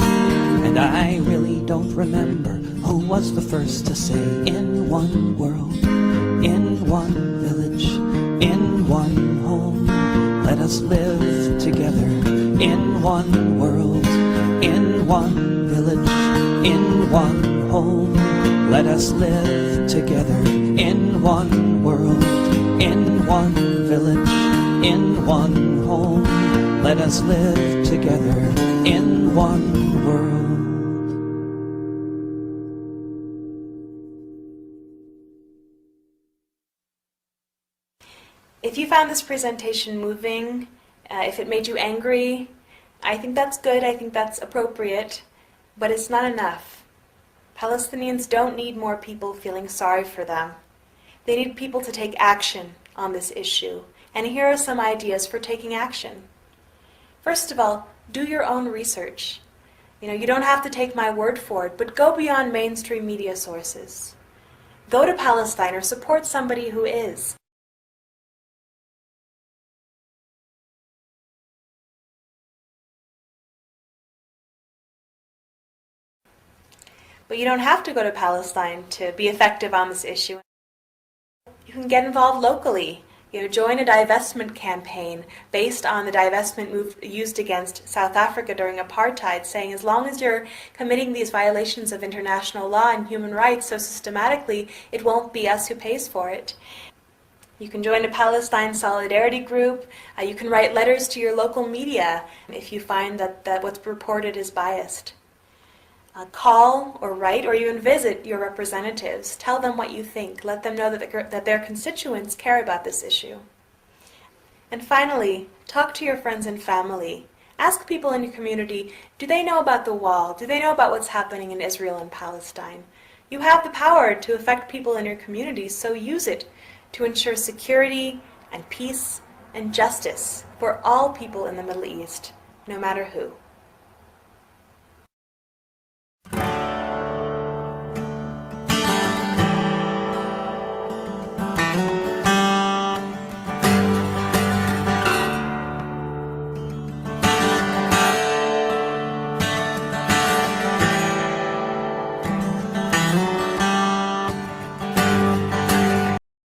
and I really don't remember who was the first to say, in one world, in one village, in one home, let us live together. In one world, in one village, in one home, let us live together. In one world, in one village, in one home, let us live together. In one world. If you found this presentation moving, if it made you angry, I think that's good, I think that's appropriate, but it's not enough. Palestinians don't need more people feeling sorry for them. They need people to take action on this issue, and here are some ideas for taking action. First of all, do your own research. You don't have to take my word for it, but go beyond mainstream media sources. Go to Palestine or support somebody who is. But you don't have to go to Palestine to be effective on this issue. You can get involved locally. Join a divestment campaign based on the divestment move used against South Africa during apartheid, saying as long as you're committing these violations of international law and human rights so systematically, it won't be us who pays for it. You can join a Palestine solidarity group. You can write letters to your local media if you find that what's reported is biased. Call or write or even visit your representatives. Tell them what you think. Let them know that their constituents care about this issue. And finally, talk to your friends and family. Ask people in your community, do they know about the wall? Do they know about what's happening in Israel and Palestine? You have the power to affect people in your community, so use it to ensure security and peace and justice for all people in the Middle East, no matter who.